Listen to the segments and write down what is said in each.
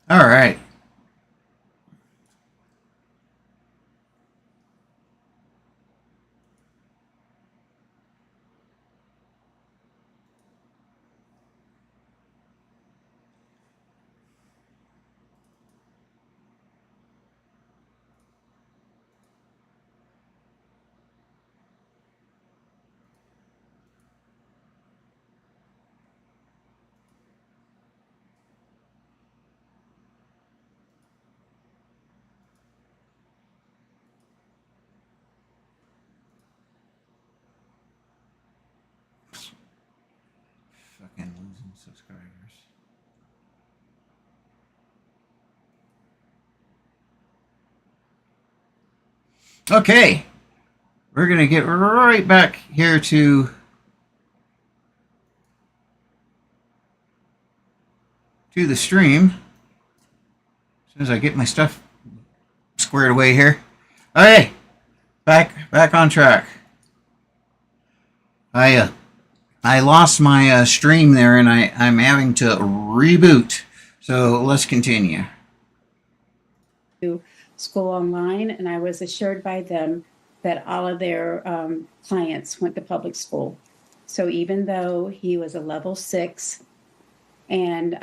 All right. Fucking losing subscribers. Okay. We're going to get right back here to the stream as soon as I get my stuff squared away here. Okay. Back on track. I lost my stream there, and I'm having to reboot. So let's continue. School online, and I was assured by them that all of their clients went to public school. So even though he was a level 6, and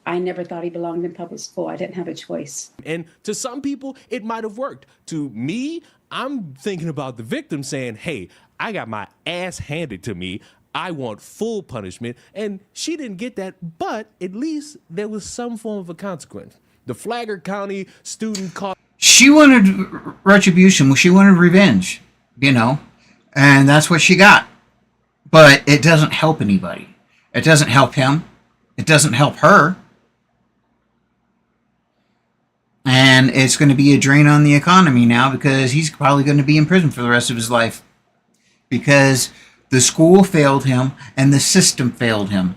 I never thought he belonged in public school, I didn't have a choice. And to some people, it might have worked. To me, I'm thinking about the victim saying, hey, I got my ass handed to me. I want full punishment. And she didn't get that, but at least there was some form of a consequence. The Flagler County student caught. She wanted retribution. She wanted revenge, and that's what she got. But it doesn't help anybody. It doesn't help him. It doesn't help her. And it's going to be a drain on the economy now because he's probably going to be in prison for the rest of his life because the school failed him and the system failed him.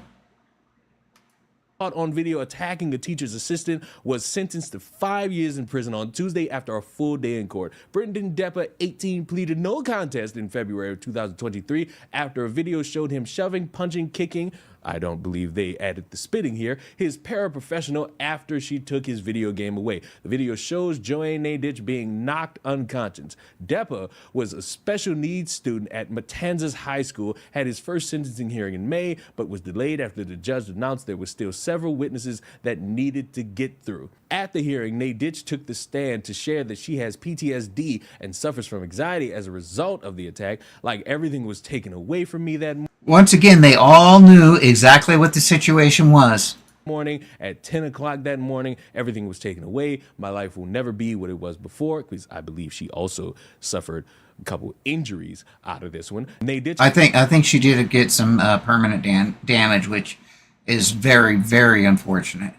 On video attacking a teacher's assistant was sentenced to 5 years in prison on Tuesday after a full day in court. Brendan Deppa, 18, pleaded no contest in February of 2023 after a video showed him shoving, punching, kicking. I don't believe they added the spitting here. His paraprofessional after she took his video game away. The video shows Joanne Nadich being knocked unconscious. Deppa was a special needs student at Matanzas High School, had his first sentencing hearing in May, but was delayed after the judge announced there were still several witnesses that needed to get through. At the hearing, Nadich took the stand to share that she has PTSD and suffers from anxiety as a result of the attack, like everything was taken away from me that morning. Once again, they all knew exactly what the situation was. At 10 o'clock that morning, everything was taken away. My life will never be what it was before, because I believe she also suffered a couple injuries out of this one. I think she did get some permanent damage, which is very, very unfortunate.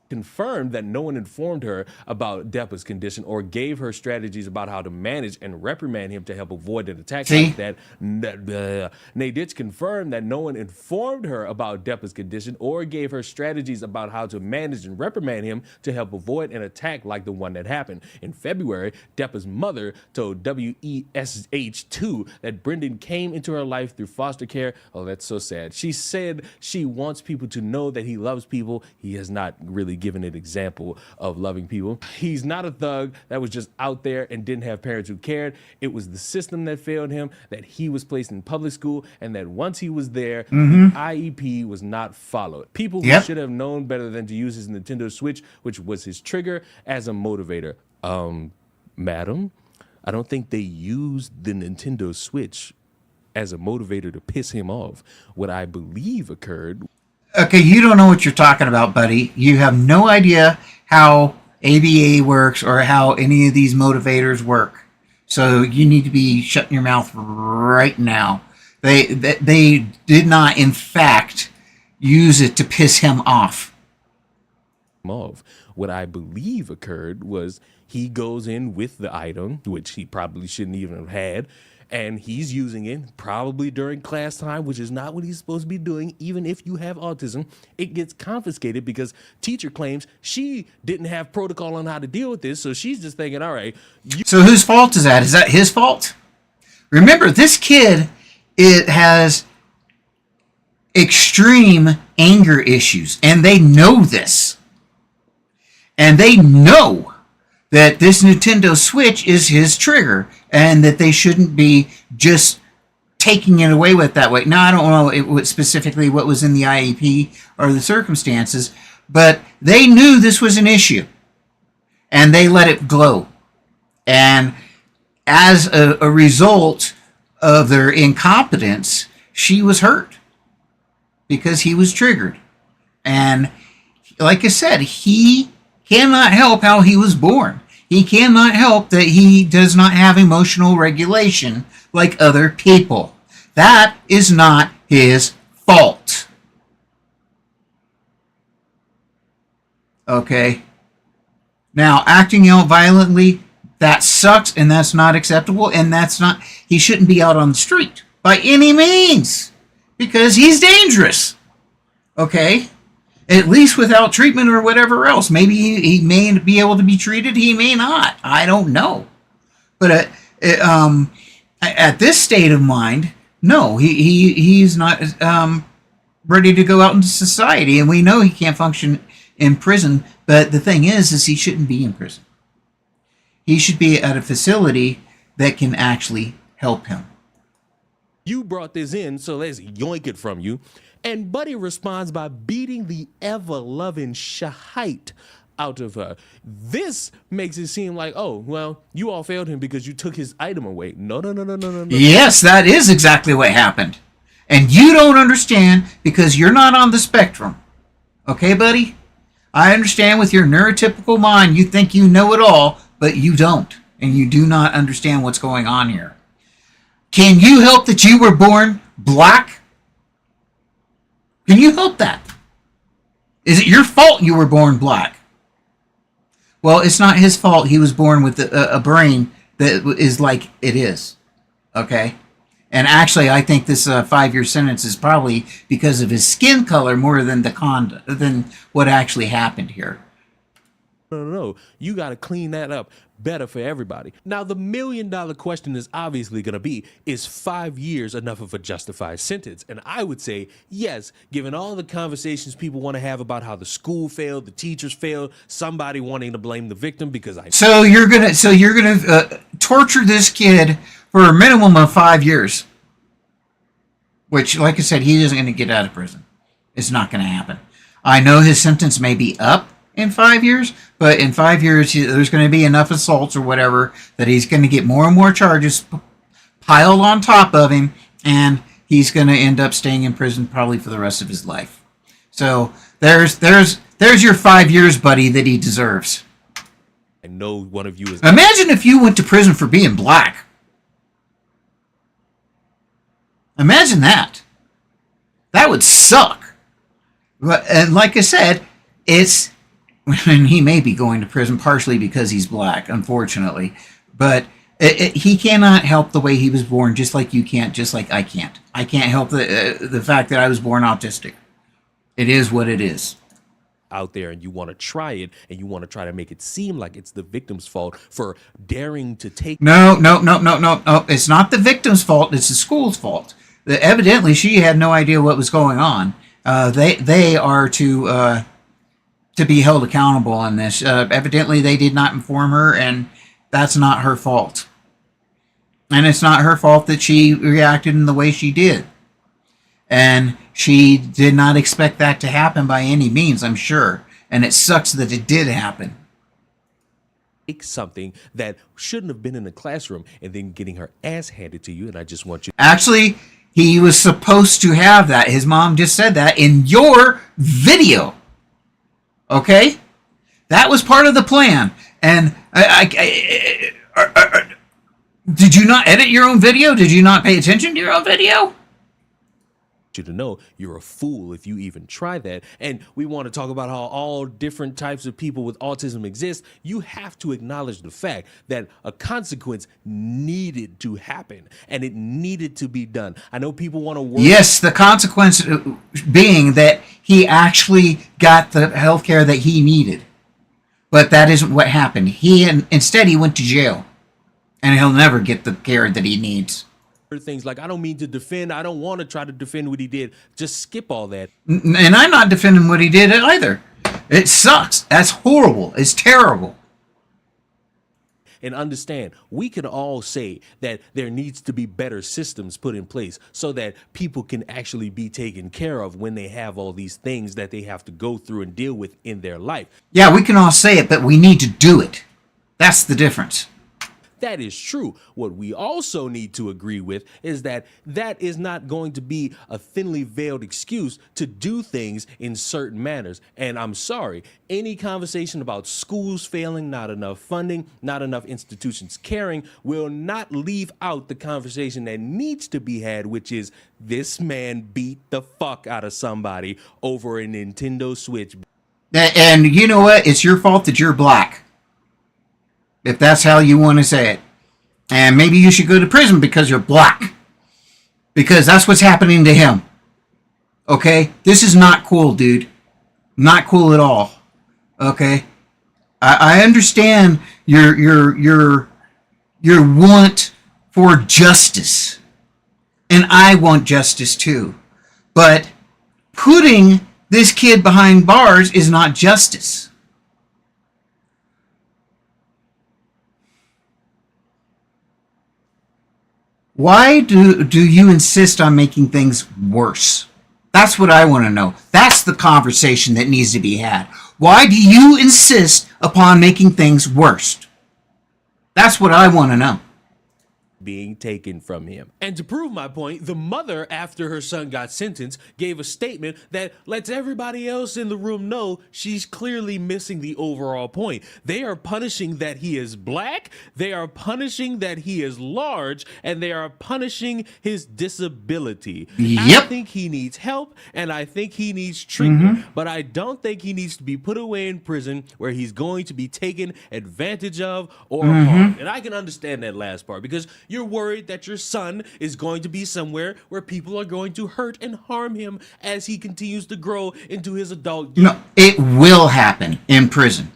Confirmed that no one informed her about Deppa's condition or gave her strategies about how to manage and reprimand him to help avoid an attack like that. Nadich confirmed that no one informed her about Deppa's condition or gave her strategies about how to manage and reprimand him to help avoid an attack like the one that happened. In February, Deppa's mother told WESH2 that Brendan came into her life through foster care. Oh, that's so sad. She said she wants people to know that he loves people. He has not really given an example of loving people. He's not a thug that was just out there and didn't have parents who cared. It was the system that failed him, that he was placed in public school, and that once he was there, the IEP was not followed. People who should have known better than to use his Nintendo Switch, which was his trigger, as a motivator. Madam, I don't think they used the Nintendo Switch as a motivator to piss him off. What I believe occurred. Okay, you don't know what you're talking about, buddy. You have no idea how ABA works or how any of these motivators work. So you need to be shutting your mouth right now. They did not, in fact, use it to piss him off. What I believe occurred was he goes in with the item, which he probably shouldn't even have had, and he's using it probably during class time, which is not what he's supposed to be doing. Even if you have autism, it gets confiscated because teacher claims she didn't have protocol on how to deal with this. So she's just thinking, all right. So whose fault is that? Is that his fault? Remember, this kid, it has extreme anger issues, and they know this. And they know that this Nintendo Switch is his trigger and that they shouldn't be just taking it away with that way. Now, I don't know specifically what was in the IEP or the circumstances, but they knew this was an issue and they let it glow. And as a result of their incompetence, she was hurt because he was triggered. And like I said, he cannot help how he was born. He cannot help that he does not have emotional regulation like other people. That is not his fault. Okay? Now, acting out violently, that sucks and that's not acceptable, and that's not, he shouldn't be out on the street by any means because he's dangerous. Okay? At least without treatment or whatever else. Maybe he may be able to be treated, he may not. I don't know. But at this state of mind, no, he's not ready to go out into society, and we know he can't function in prison. But the thing is he shouldn't be in prison. He should be at a facility that can actually help him. You brought this in, so let's yoink it from you. And Buddy responds by beating the ever-loving shite out of her. This makes it seem like, oh, well, you all failed him because you took his item away. No. Yes, that is exactly what happened. And you don't understand because you're not on the spectrum. Okay, buddy? I understand with your neurotypical mind, you think you know it all, but you don't. And you do not understand what's going on here. Can you help that you were born black? Can you help that? Is it your fault you were born black? Well, it's not his fault. He was born with a brain that is like it is. Okay? And actually, I think this 5-year sentence is probably because of his skin color more than than what actually happened here. No. You got to clean that up better for everybody. Now, the $1 million question is obviously going to be, is 5 years enough of a justified sentence? And I would say yes, given all the conversations people want to have about how the school failed, the teachers failed, somebody wanting to blame the victim because So you're gonna torture this kid for a minimum of 5 years, which, like I said, he isn't going to get out of prison. It's not going to happen. I know his sentence may be up in 5 years, but in 5 years, there's going to be enough assaults or whatever that he's going to get more and more charges piled on top of him, and he's going to end up staying in prison probably for the rest of his life. So there's your 5 years, buddy, that he deserves. I know one of you is... Imagine if you went to prison for being black. Imagine that. That would suck. And like I said, and he may be going to prison partially because he's black, unfortunately. But he cannot help the way he was born, just like you can't, just like I can't. I can't help the fact that I was born autistic. It is what it is. Out there and you want to try it and you want to try to make it seem like it's the victim's fault for daring to take... No. It's not the victim's fault. It's the school's fault. Evidently, she had no idea what was going on. They are to be held accountable on this. Evidently, they did not inform her, and that's not her fault. And it's not her fault that she reacted in the way she did. And she did not expect that to happen by any means, I'm sure. And it sucks that it did happen. Something that shouldn't have been in the classroom and then getting her ass handed to you, and I just want you... Actually, he was supposed to have that. His mom just said that in your video. Okay? That was part of the plan. And did you not edit your own video? Did you not pay attention to your own video? You to know you're a fool if you even try that. And we want to talk about how all different types of people with autism exist. You have to acknowledge the fact that a consequence needed to happen and it needed to be done. I know people want to work... Yes, the consequence being that he actually got the health care that he needed. But that isn't what happened. Instead, he went to jail. And he'll never get the care that he needs. Things like, I don't mean to defend, I don't want to try to defend what he did. Just skip all that. And I'm not defending what he did either. It sucks. That's horrible. It's terrible. And understand, we can all say that there needs to be better systems put in place so that people can actually be taken care of when they have all these things that they have to go through and deal with in their life. Yeah, we can all say it, but we need to do it. That's the difference. That is true. What we also need to agree with is that that is not going to be a thinly veiled excuse to do things in certain manners. And I'm sorry, any conversation about schools failing, not enough funding, not enough institutions caring will not leave out the conversation that needs to be had, which is this man beat the fuck out of somebody over a Nintendo Switch. And you know what? It's your fault that you're black. If that's how you want to say it. And maybe you should go to prison because you're black. Because that's what's happening to him. Okay? This is not cool, dude. Not cool at all. Okay? I understand your want for justice. And I want justice too. But putting this kid behind bars is not justice. Why do you insist on making things worse? That's what I want to know. That's the conversation that needs to be had. Why do you insist upon making things worse? That's what I want to know. Being taken from him. And to prove my point, the mother, after her son got sentenced, gave a statement that lets everybody else in the room know she's clearly missing the overall point. They are punishing that he is black, they are punishing that he is large, and they are punishing his disability. Yep. I think he needs help, and I think he needs treatment, but I don't think he needs to be put away in prison where he's going to be taken advantage of or harmed. And I can understand that last part because you're worried that your son is going to be somewhere where people are going to hurt and harm him as he continues to grow into his adult years. No, it will happen in prison.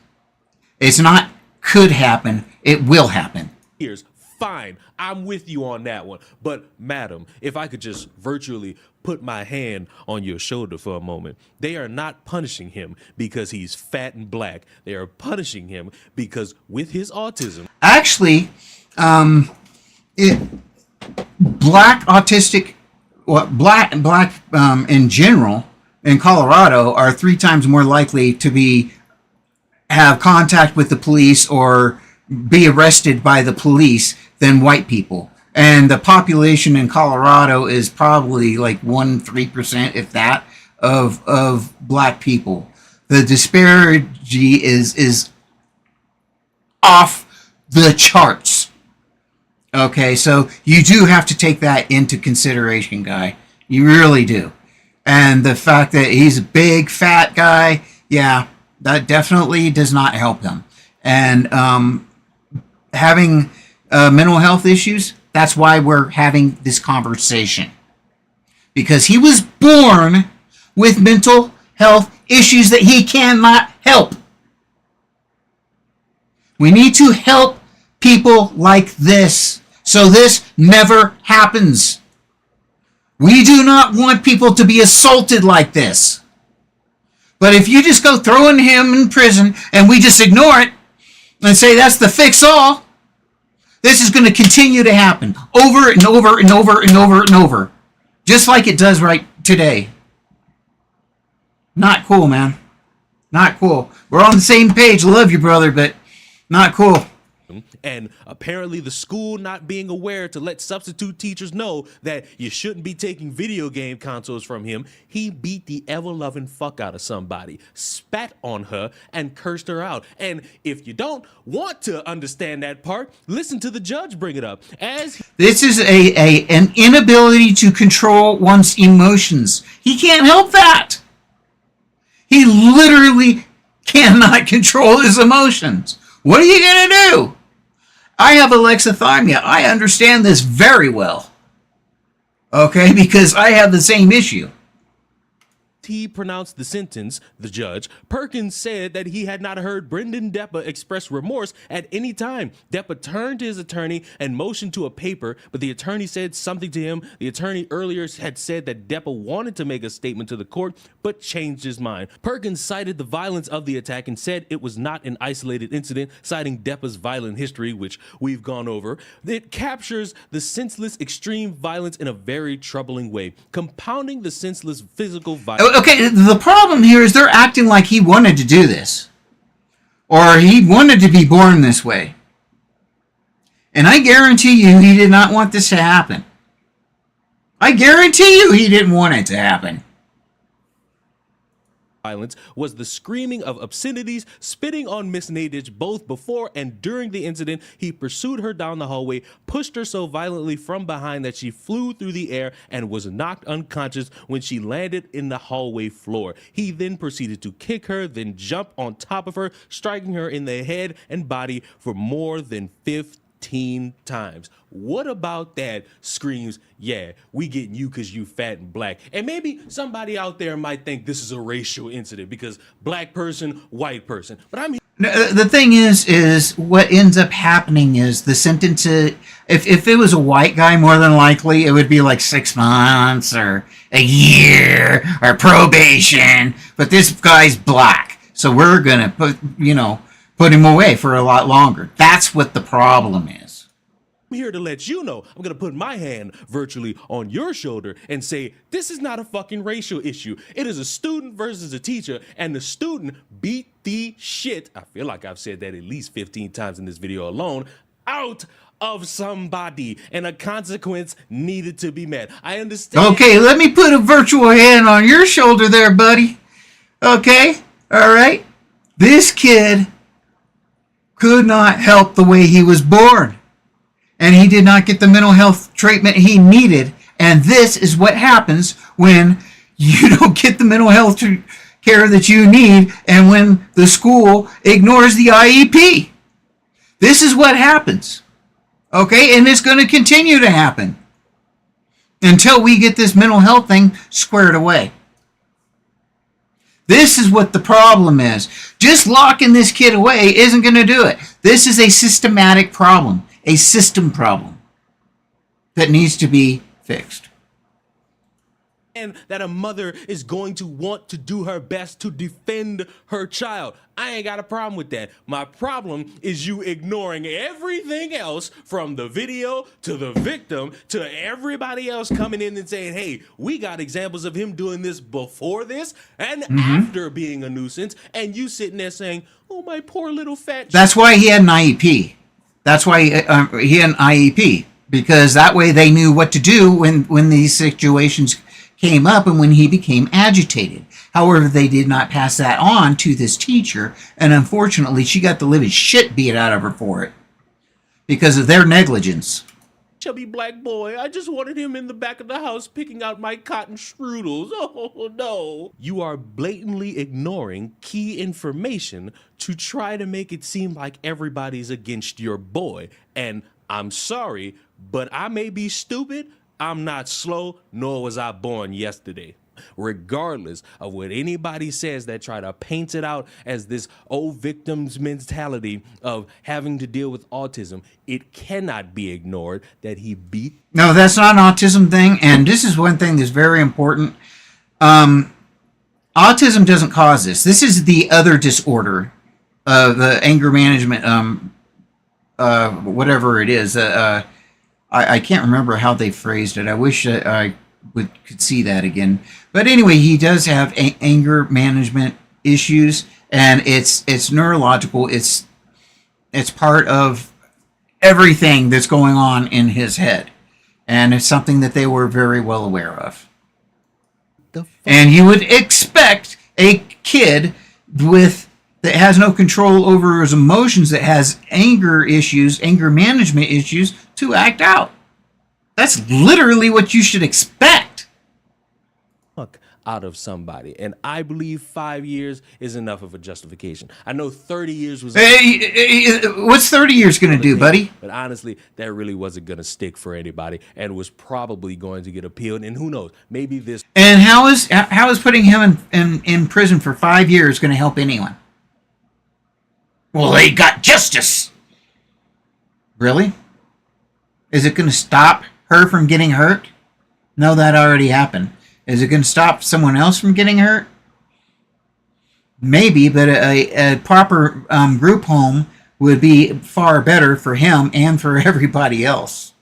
It's not could happen, it will happen. Fine, I'm with you on that one. But madam, if I could just virtually put my hand on your shoulder for a moment, they are not punishing him because he's fat and black. They are punishing him because with his autism. Actually, black in general in Colorado are 3 times more likely to have contact with the police or be arrested by the police than white people. And the population in Colorado is probably like 1-3%, if that, of black people. The disparity is off the charts. Okay, so you do have to take that into consideration, guy. You really do. And the fact that he's a big, fat guy, yeah, that definitely does not help him. And having mental health issues, that's why we're having this conversation. Because he was born with mental health issues that he cannot help. We need to help people like this so this never happens. We do not want people to be assaulted like this. But if you just go throwing him in prison and we just ignore it and say that's the fix all, this is going to continue to happen over and over and over and over and over. Just like it does right today. Not cool, man. Not cool. We're on the same page. Love you, brother, but not cool. And apparently the school not being aware to let substitute teachers know that you shouldn't be taking video game consoles from him, he beat the ever-loving fuck out of somebody, spat on her, and cursed her out. And if you don't want to understand that part, listen to the judge bring it up. This is an inability to control one's emotions. He can't help that. He literally cannot control his emotions. What are you going to do? I have alexithymia. I understand this very well. Okay, because I have the same issue. he pronounced the sentence, the judge, Perkins said that he had not heard Brendan Deppa express remorse at any time. Deppa turned to his attorney and motioned to a paper, but the attorney said something to him. The attorney earlier had said that Deppa wanted to make a statement to the court, but changed his mind. Perkins cited the violence of the attack and said it was not an isolated incident, citing Deppa's violent history, which we've gone over. It captures the senseless extreme violence in a very troubling way, compounding the senseless physical violence. Okay, the problem here is they're acting like he wanted to do this, or he wanted to be born this way. And I guarantee you he did not want this to happen. I guarantee you he didn't want it to happen. Violence was the screaming of obscenities, spitting on Miss Nadich both before and during the incident. He pursued her down the hallway, pushed her so violently from behind that she flew through the air and was knocked unconscious when she landed in the hallway floor. He then proceeded to kick her, then jump on top of her, striking her in the head and body for more than 15 times. What about that screams, yeah, we getting you because you fat and black? And maybe somebody out there might think this is a racial incident because black person, white person. But I'm The thing is what ends up happening is the sentence, if it was a white guy, more than likely, it would be like 6 months or a year or probation. But this guy's black. So we're going to put him away for a lot longer. That's what the problem is. I'm here to let you know, I'm going to put my hand virtually on your shoulder and say, this is not a fucking racial issue. It is a student versus a teacher, and the student beat the shit, I feel like I've said that at least 15 times in this video alone, out of somebody, and a consequence needed to be met. I understand. Okay, let me put a virtual hand on your shoulder there, buddy. Okay, all right. This kid could not help the way he was born. And he did not get the mental health treatment he needed. And this is what happens when you don't get the mental health care that you need and when the school ignores the IEP. This is what happens. Okay? And it's going to continue to happen until we get this mental health thing squared away. This is what the problem is. Just locking this kid away isn't going to do it. This is a systematic problem. A system problem that needs to be fixed. And that a mother is going to want to do her best to defend her child. I ain't got a problem with that. My problem is you ignoring everything else from the video to the victim to everybody else coming in and saying, hey, we got examples of him doing this before this and after being a nuisance. And you sitting there saying, oh, my poor little fat. That's why he had an IEP. That's why he had an IEP, because that way they knew what to do when these situations came up and when he became agitated. However, they did not pass that on to this teacher, and unfortunately, she got the living shit beat out of her for it because of their negligence. Chubby black boy, I just wanted him in the back of the house picking out my cotton strudels. Oh, no. You are blatantly ignoring key information to try to make it seem like everybody's against your boy. And I'm sorry, but I may be stupid. I'm not slow, nor was I born yesterday. Regardless of what anybody says that try to paint it out as this old victim's mentality of having to deal with autism, it cannot be ignored that he beat. No, that's not an autism thing, and this is one thing that's very important. Autism doesn't cause this. This is the other disorder, the anger management, whatever it is. I can't remember how they phrased it. I wish I could see that again. But anyway, he does have anger management issues, and it's neurological. It's part of everything that's going on in his head, and it's something that they were very well aware of. And you would expect a kid that has no control over his emotions, that has anger issues, anger management issues, to act out. That's literally what you should expect. Look, out of somebody. And I believe 5 years is enough of a justification. I know 30 years was... What's 30 years going to do, buddy? But honestly, that really wasn't going to stick for anybody and was probably going to get appealed. And who knows, maybe this... And how is putting him in prison for 5 years going to help anyone? Well, they got justice. Really? Is it going to stop her from getting hurt? No, that already happened. Is it going to stop someone else from getting hurt? Maybe, but a proper group home would be far better for him and for everybody else.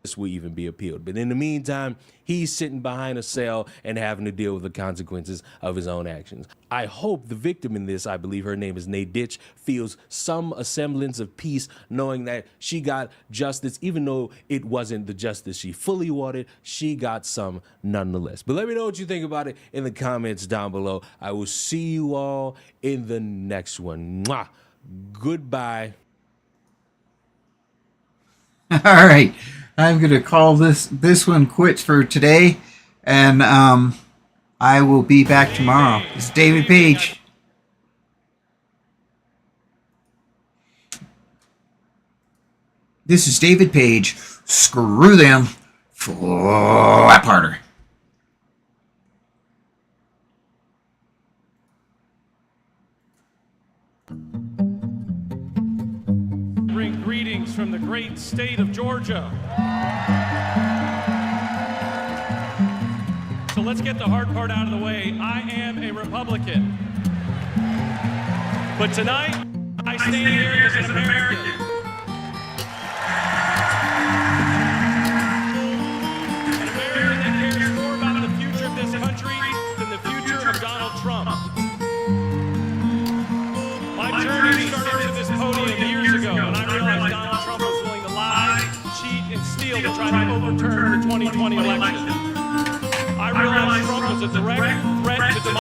This will even be appealed. But in the meantime, he's sitting behind a cell and having to deal with the consequences of his own actions. I hope the victim in this, I believe her name is Naditch, feels some semblance of peace knowing that she got justice, even though it wasn't the justice she fully wanted, she got some nonetheless. But let me know what you think about it in the comments down below. I will see you all in the next one. Mwah. Goodbye. All right. I'm going to call this one quits for today, and I will be back tomorrow. It's David Page. This is David Page. Screw them. Flap harder. Bring greetings from the great state of Georgia. So let's get the hard part out of the way. I am a Republican. But tonight, I stand here as an American. An American that cares more about the future of this country than the future of Donald Trump. My journey started to this podium years ago when I realized Donald Trump was willing to lie, cheat, and steal to try to overturn the 2020 election. I realized Trump was a direct threat to democracy.